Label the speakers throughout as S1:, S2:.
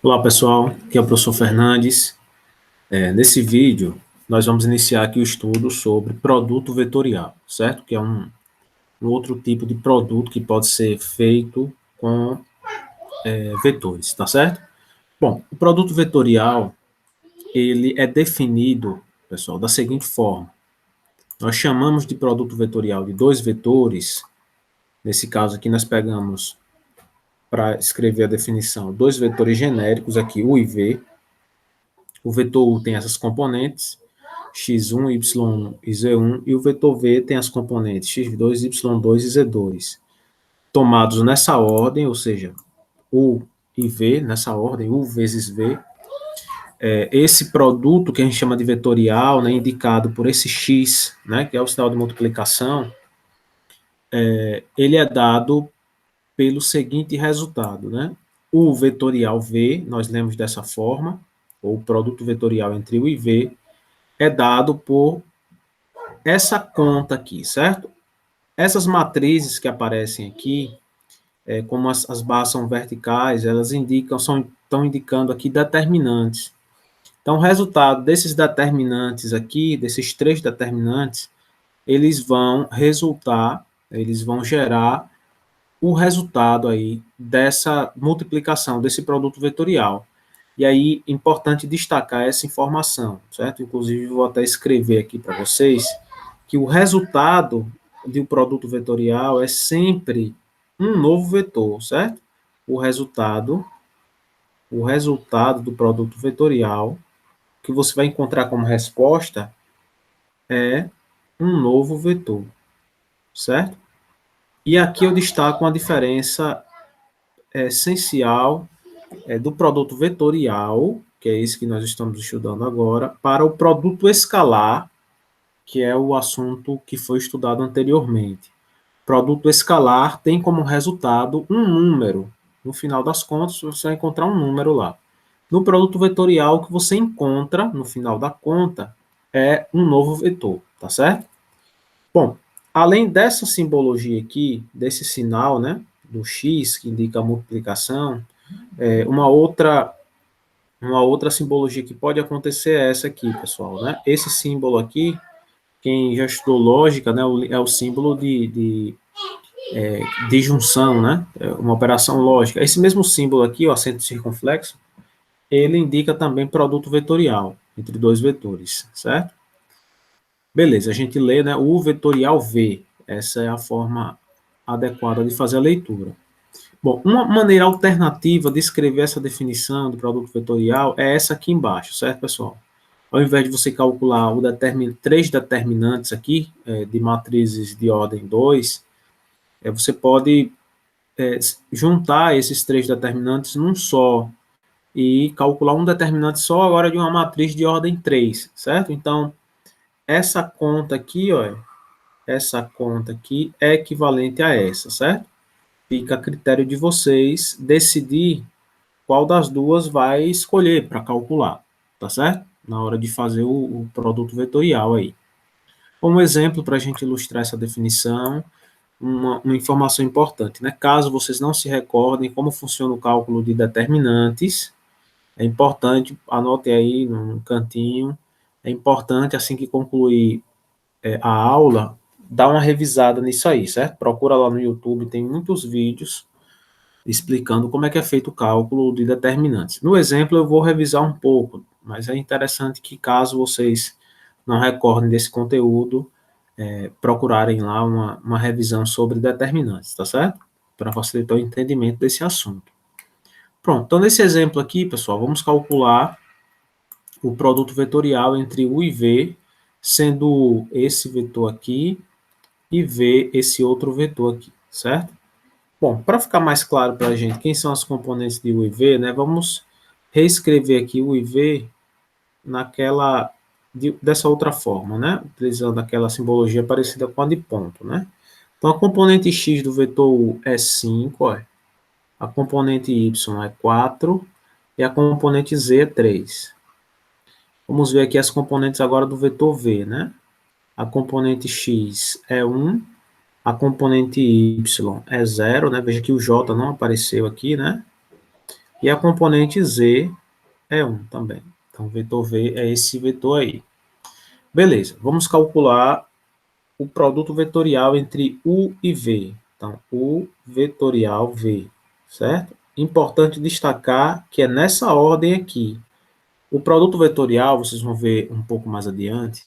S1: Olá pessoal, aqui é o professor Fernandes. Nesse vídeo, nós vamos iniciar aqui o estudo sobre produto vetorial, certo? Que é um outro tipo de produto que pode ser feito com vetores, tá certo? Bom, o produto vetorial, ele é definido, pessoal, da seguinte forma. Nós chamamos de produto vetorial de dois vetores. Nesse caso aqui, nós pegamos, para escrever a definição, dois vetores genéricos aqui, U e V. O vetor U tem essas componentes, x1, y1 e z1, e o vetor V tem as componentes x2, y2 e z2. Tomados nessa ordem, ou seja, U e V, nessa ordem, U vezes V, esse produto que a gente chama de vetorial, né, indicado por esse x, né, que é o sinal de multiplicação, ele é dado pelo seguinte resultado, né? O vetorial V, nós lemos dessa forma, ou o produto vetorial entre U e V, é dado por essa conta aqui, certo? Essas matrizes que aparecem aqui, como as barras são verticais, elas estão indicando aqui determinantes. Então, o resultado desses determinantes aqui, desses três determinantes, eles vão gerar o resultado aí dessa multiplicação, desse produto vetorial. E aí, importante destacar essa informação, certo? Inclusive, vou até escrever aqui para vocês que o resultado de um produto vetorial é sempre um novo vetor, certo? O resultado, o resultado do produto vetorial que você vai encontrar como resposta é um novo vetor, certo? E aqui eu destaco uma diferença essencial do produto vetorial, que é esse que nós estamos estudando agora, para o produto escalar, que é o assunto que foi estudado anteriormente. Produto escalar tem como resultado um número. No final das contas, você vai encontrar um número lá. No produto vetorial, o que você encontra, no final da conta, é um novo vetor, tá certo? Bom, além dessa simbologia aqui, desse sinal, né, do x, que indica a multiplicação, uma outra simbologia que pode acontecer é essa aqui, pessoal, né? Esse símbolo aqui, quem já estudou lógica, né, é o símbolo de junção, né? É uma operação lógica. Esse mesmo símbolo aqui, o acento circunflexo, ele indica também produto vetorial, entre dois vetores, certo? Beleza, a gente lê, né, o vetorial V. Essa é a forma adequada de fazer a leitura. Bom, uma maneira alternativa de escrever essa definição de produto vetorial é essa aqui embaixo, certo, pessoal? Ao invés de você calcular três determinantes aqui, de matrizes de ordem 2, você pode juntar esses três determinantes num só e calcular um determinante só agora de uma matriz de ordem 3, certo? Então, essa conta aqui, ó, essa conta aqui é equivalente a essa, certo? Fica a critério de vocês decidir qual das duas vai escolher para calcular, tá certo? Na hora de fazer o produto vetorial aí. Como exemplo, para a gente ilustrar essa definição, uma informação importante, né? Caso vocês não se recordem como funciona o cálculo de determinantes, é importante, anotem aí num cantinho, é importante, assim que concluir a aula, dar uma revisada nisso aí, certo? Procura lá no YouTube, tem muitos vídeos explicando como é que é feito o cálculo de determinantes. No exemplo, eu vou revisar um pouco, mas é interessante que, caso vocês não recordem desse conteúdo, procurarem lá uma revisão sobre determinantes, tá certo? Para facilitar o entendimento desse assunto. Pronto, então nesse exemplo aqui, pessoal, vamos calcular o produto vetorial entre U e V, sendo U esse vetor aqui e V esse outro vetor aqui, certo? Bom, para ficar mais claro para a gente quem são as componentes de U e V, né, vamos reescrever aqui U e V dessa outra forma, né, utilizando aquela simbologia parecida com a de ponto, né. Então, a componente x do vetor U é 5, ó, a componente y é 4 e a componente z é 3. Vamos ver aqui as componentes agora do vetor V, né? A componente x é 1, a componente y é 0, né? Veja que o j não apareceu aqui, né? E a componente Z é 1 também. Então, o vetor V é esse vetor aí. Beleza, vamos calcular o produto vetorial entre U e V. Então, U vetorial V, certo? Importante destacar que é nessa ordem aqui. O produto vetorial, vocês vão ver um pouco mais adiante,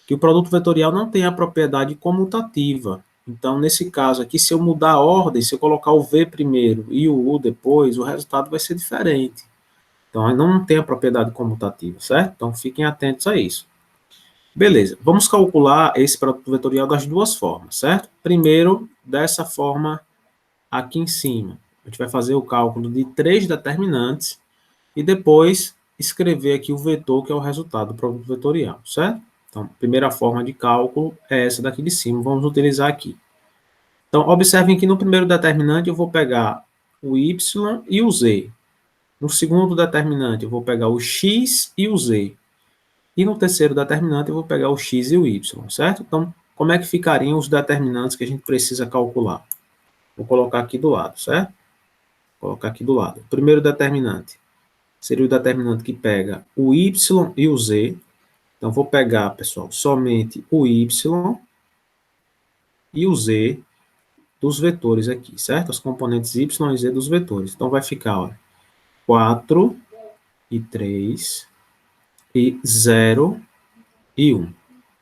S1: que o produto vetorial não tem a propriedade comutativa. Então, nesse caso aqui, se eu mudar a ordem, se eu colocar o V primeiro e o U depois, o resultado vai ser diferente. Então, não tem a propriedade comutativa, certo? Então, fiquem atentos a isso. Beleza, vamos calcular esse produto vetorial das duas formas, certo? Primeiro, dessa forma aqui em cima. A gente vai fazer o cálculo de 3 determinantes e depois escrever aqui o vetor, que é o resultado do produto vetorial, certo? Então, a primeira forma de cálculo é essa daqui de cima, vamos utilizar aqui. Então, observem que no primeiro determinante eu vou pegar o y e o z. No segundo determinante eu vou pegar o x e o z. E no terceiro determinante eu vou pegar o x e o y, certo? Então, como é que ficariam os determinantes que a gente precisa calcular? Vou colocar aqui do lado, certo? Vou colocar aqui do lado. O primeiro determinante seria o determinante que pega o y e o z. Então, vou pegar, pessoal, somente o y e o z dos vetores aqui, certo? Os componentes y e z dos vetores. Então, vai ficar, ó, 4 e 3 e 0 e 1.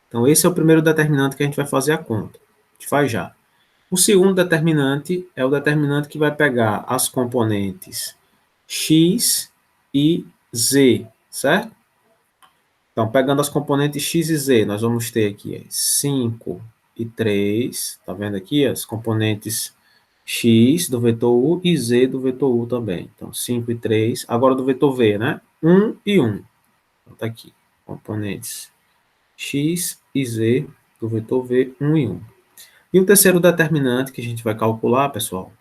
S1: Então, esse é o primeiro determinante que a gente vai fazer a conta. A gente faz já. O segundo determinante é o determinante que vai pegar as componentes x e z, certo? Então, pegando as componentes x e z, nós vamos ter aqui 5 e 3, tá vendo aqui as componentes x do vetor u e z do vetor u também. Então, 5 e 3, agora do vetor v, né? 1 e 1. Então, tá aqui, componentes x e z do vetor v, 1 e 1. E o terceiro determinante que a gente vai calcular, pessoal,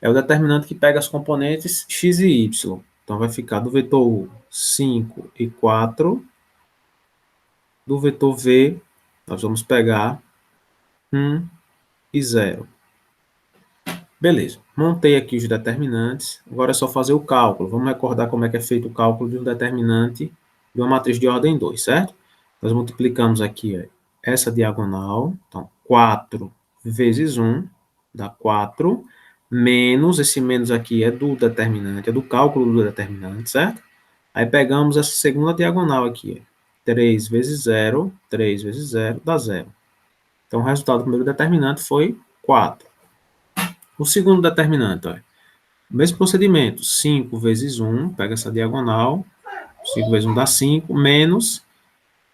S1: é o determinante que pega as componentes x e y. Então, vai ficar do vetor u 5 e 4, do vetor v, nós vamos pegar 1 e 0. Beleza, montei aqui os determinantes, agora é só fazer o cálculo. Vamos recordar como é que é feito o cálculo de um determinante de uma matriz de ordem 2, certo? Nós multiplicamos aqui ó, essa diagonal, então 4 vezes 1 dá 4, menos, esse menos aqui é do determinante, é do cálculo do determinante, certo? Aí pegamos essa segunda diagonal aqui, 3 vezes 0, 3 vezes 0 dá 0. Então, o resultado do primeiro determinante foi 4. O segundo determinante, ó, mesmo procedimento, 5 vezes 1, pega essa diagonal, 5 vezes 1 dá 5, menos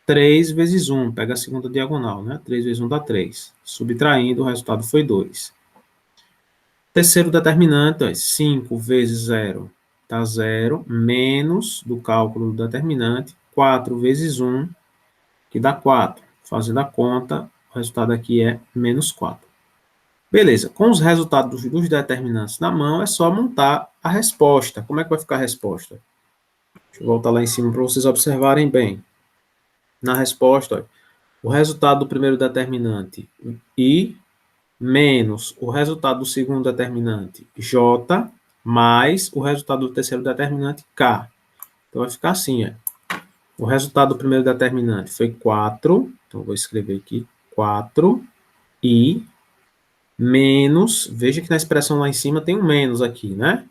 S1: 3 vezes 1, pega a segunda diagonal, né? 3 vezes 1 dá 3. Subtraindo, o resultado foi 2. Terceiro determinante, ó, 5 vezes 0 dá 0, menos do cálculo do determinante, 4 vezes 1, que dá 4. Fazendo a conta, o resultado aqui é menos 4. Beleza, com os resultados dos determinantes na mão, é só montar a resposta. Como é que vai ficar a resposta? Deixa eu voltar lá em cima para vocês observarem bem. Na resposta, ó, o resultado do primeiro determinante, I, menos o resultado do segundo determinante, J, mais o resultado do terceiro determinante, K. Então, vai ficar assim, ó. O resultado do primeiro determinante foi 4, então vou escrever aqui, 4, I, menos, veja que na expressão lá em cima tem um menos aqui, né?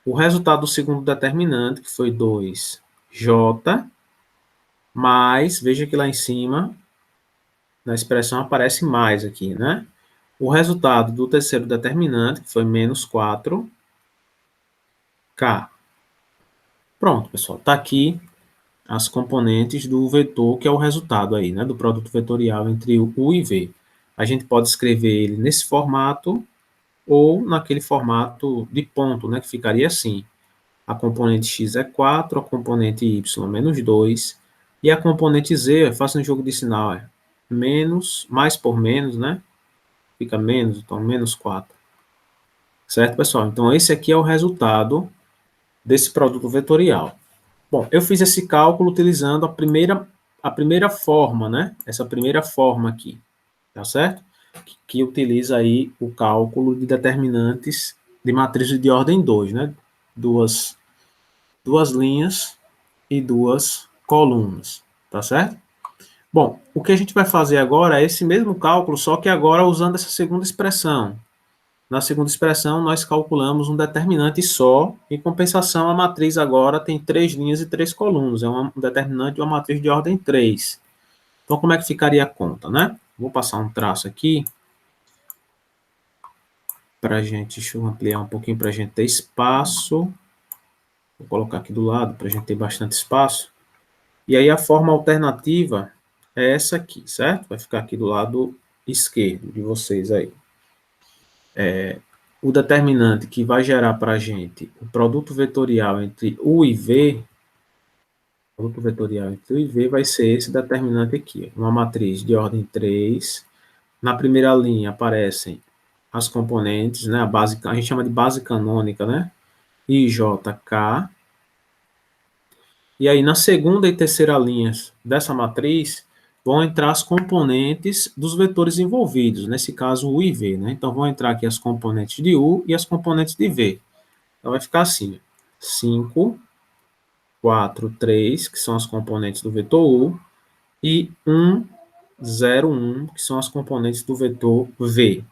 S1: O resultado do segundo determinante, que foi 2J, mais, veja que lá em cima, na expressão aparece mais aqui, né? O resultado do terceiro determinante, que foi menos 4K. Pronto, pessoal, está aqui as componentes do vetor, que é o resultado aí, né? Do produto vetorial entre o U e V. A gente pode escrever ele nesse formato, ou naquele formato de ponto, né, que ficaria assim. A componente x é 4, a componente y é menos 2, e a componente z, faça um jogo de sinal, é menos, mais por menos, né? Fica menos, então menos 4. Certo, pessoal? Então, esse aqui é o resultado desse produto vetorial. Bom, eu fiz esse cálculo utilizando a primeira forma, né? Essa primeira forma aqui, tá certo? Que utiliza aí o cálculo de determinantes de matrizes de ordem 2, né? Duas duas linhas e duas colunas, tá certo? Bom, o que a gente vai fazer agora é esse mesmo cálculo, só que agora usando essa segunda expressão. Na segunda expressão, nós calculamos um determinante só, em compensação, a matriz agora tem 3 linhas e 3 colunas, é um determinante de uma matriz de ordem 3. Então, como é que ficaria a conta, né? Vou passar um traço aqui, para a gente, deixa eu ampliar um pouquinho para a gente ter espaço. Vou colocar aqui do lado para a gente ter bastante espaço. E aí a forma alternativa é essa aqui, certo? Vai ficar aqui do lado esquerdo de vocês aí. O determinante que vai gerar para a gente o produto vetorial entre U e V, o produto vetorial entre U e V vai ser esse determinante aqui, uma matriz de ordem 3. Na primeira linha aparecem as componentes, né, a gente chama de base canônica, né, I, J, K. E aí, na segunda e terceira linhas dessa matriz, vão entrar as componentes dos vetores envolvidos, nesse caso U e V, né? Então, vão entrar aqui as componentes de U e as componentes de V. Então, vai ficar assim, 5, 4, 3, que são as componentes do vetor U, e 1, 0, 1, que são as componentes do vetor V.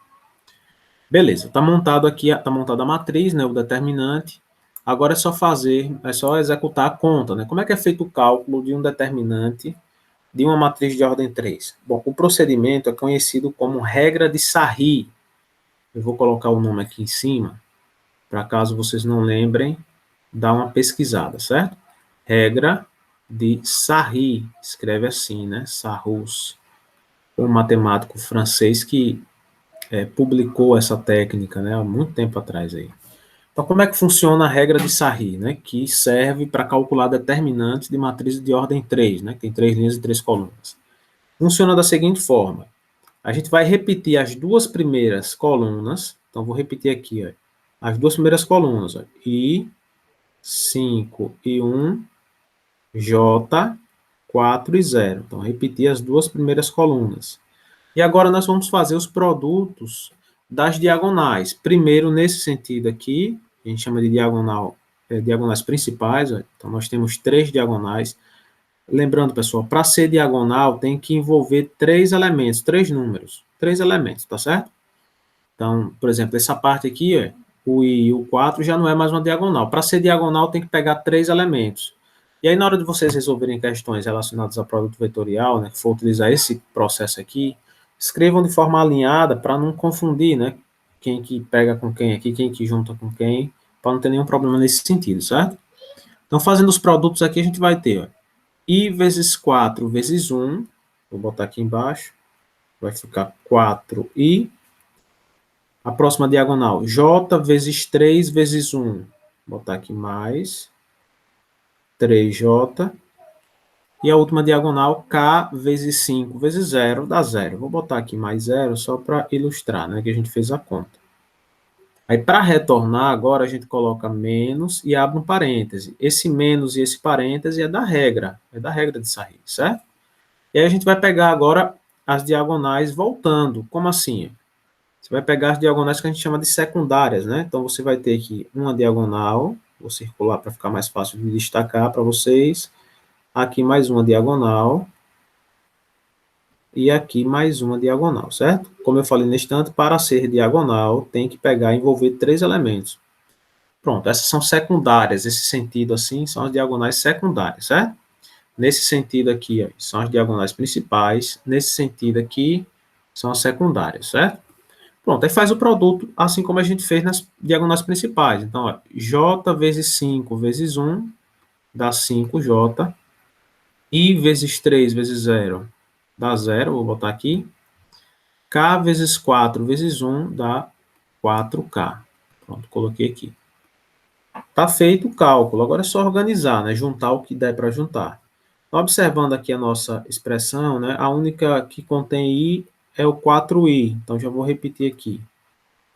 S1: Beleza, está montado aqui, está montada a matriz, né, o determinante. Agora é só executar a conta, né? Como é que é feito o cálculo de um determinante de uma matriz de ordem 3? Bom, o procedimento é conhecido como regra de Sarri. Eu vou colocar o nome aqui em cima, para caso vocês não lembrem, dar uma pesquisada, certo? Regra de Sarri, escreve assim, né? Sarrus, um matemático francês que publicou essa técnica, né, há muito tempo atrás aí. Então, como é que funciona a regra de Sarri, né, que serve para calcular determinantes de matrizes de ordem 3, né, que tem 3 linhas e 3 colunas? Funciona da seguinte forma: a gente vai repetir as duas primeiras colunas, então vou repetir aqui, ó, as duas primeiras colunas, ó, I, 5 e 1, J, 4 e 0. Então, repetir as duas primeiras colunas. E agora nós vamos fazer os produtos das diagonais. Primeiro, nesse sentido aqui, a gente chama de diagonais principais. Ó. Então, nós temos 3 diagonais. Lembrando, pessoal, para ser diagonal, tem que envolver 3 elementos, 3 números. 3 elementos, tá certo? Então, por exemplo, essa parte aqui, ó, o I e o 4 já não é mais uma diagonal. Para ser diagonal, tem que pegar 3 elementos. E aí, na hora de vocês resolverem questões relacionadas a produto vetorial, né, que for utilizar esse processo aqui, escrevam de forma alinhada para não confundir, né, quem que pega com quem aqui, quem que junta com quem, para não ter nenhum problema nesse sentido, certo? Então, fazendo os produtos aqui, a gente vai ter, ó, I vezes 4 vezes 1, vou botar aqui embaixo, vai ficar 4I. A próxima diagonal, J vezes 3 vezes 1, vou botar aqui mais 3J. E a última diagonal, K vezes 5 vezes 0, dá 0. Vou botar aqui mais 0 só para ilustrar, né, que a gente fez a conta. Aí, para retornar, agora a gente coloca menos e abre um parêntese. Esse menos e esse parêntese é da regra de Sarri, certo? E aí a gente vai pegar agora as diagonais voltando. Como assim? Você vai pegar as diagonais que a gente chama de secundárias, né? Então, você vai ter aqui uma diagonal, vou circular para ficar mais fácil de destacar para vocês. Aqui mais uma diagonal. E aqui mais uma diagonal, certo? Como eu falei neste instante, para ser diagonal, tem que pegar e envolver 3 elementos. Pronto, essas são secundárias. Esse sentido assim são as diagonais secundárias, certo? Nesse sentido aqui, ó, são as diagonais principais. Nesse sentido aqui, são as secundárias, certo? Pronto, aí faz o produto assim como a gente fez nas diagonais principais. Então, ó, J vezes 5 vezes 1 dá 5J. I vezes 3 vezes 0 dá 0, vou botar aqui. K vezes 4 vezes 1 dá 4K. Pronto, coloquei aqui. Tá feito o cálculo, agora é só organizar, né? Juntar o que der para juntar. Observando aqui a nossa expressão, né? A única que contém I é o 4I. Então, já vou repetir aqui.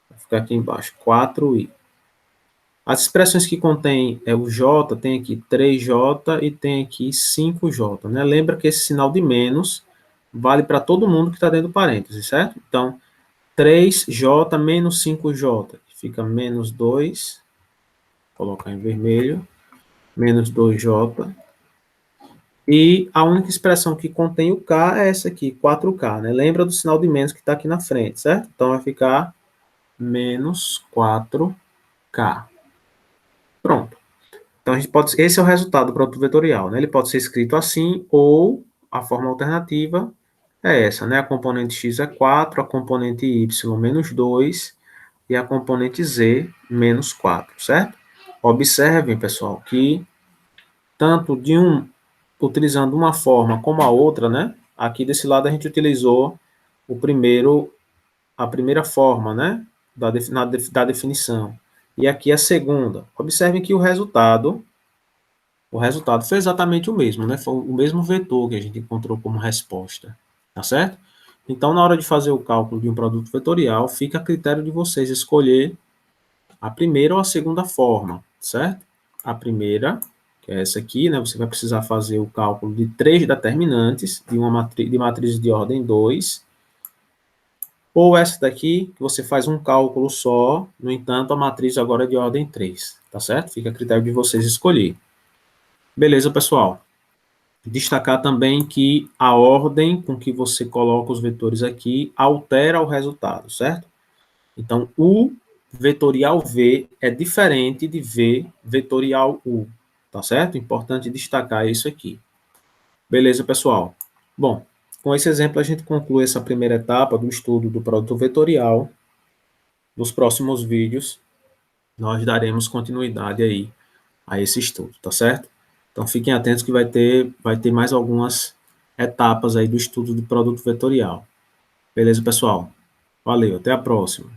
S1: Vai ficar aqui embaixo, 4I. As expressões que contêm o J, tem aqui 3J e tem aqui 5J, né? Lembra que esse sinal de menos vale para todo mundo que está dentro do parênteses, certo? Então, 3J menos 5J, fica menos 2, vou colocar em vermelho. menos 2J. E a única expressão que contém o K é essa aqui, 4K, né? Lembra do sinal de menos que está aqui na frente, certo? Então vai ficar menos 4K. Pronto. Então a gente pode, esse é o resultado do produto vetorial, né? Ele pode ser escrito assim ou a forma alternativa é essa, né? A componente x é 4, a componente y menos 2 e a componente z menos 4, certo? Observem, pessoal, que tanto utilizando uma forma como a outra, né? Aqui desse lado a gente utilizou a primeira forma, né? Da definição. E aqui a segunda. Observem que o resultado foi exatamente o mesmo, né? Foi o mesmo vetor que a gente encontrou como resposta, tá certo? Então, na hora de fazer o cálculo de um produto vetorial, fica a critério de vocês escolher a primeira ou a segunda forma, certo? A primeira, que é essa aqui, né? Você vai precisar fazer o cálculo de 3 determinantes de matriz de ordem 2, ou essa daqui, que você faz um cálculo só, no entanto, a matriz agora é de ordem 3, tá certo? Fica a critério de vocês escolher. Beleza, pessoal? Destacar também que a ordem com que você coloca os vetores aqui altera o resultado, certo? Então, U vetorial V é diferente de V vetorial U, tá certo? Importante destacar isso aqui. Beleza, pessoal? Bom, com esse exemplo a gente conclui essa primeira etapa do estudo do produto vetorial. Nos próximos vídeos, nós daremos continuidade aí a esse estudo, tá certo? Então fiquem atentos que vai ter mais algumas etapas aí do estudo do produto vetorial. Beleza, pessoal? Valeu, até a próxima.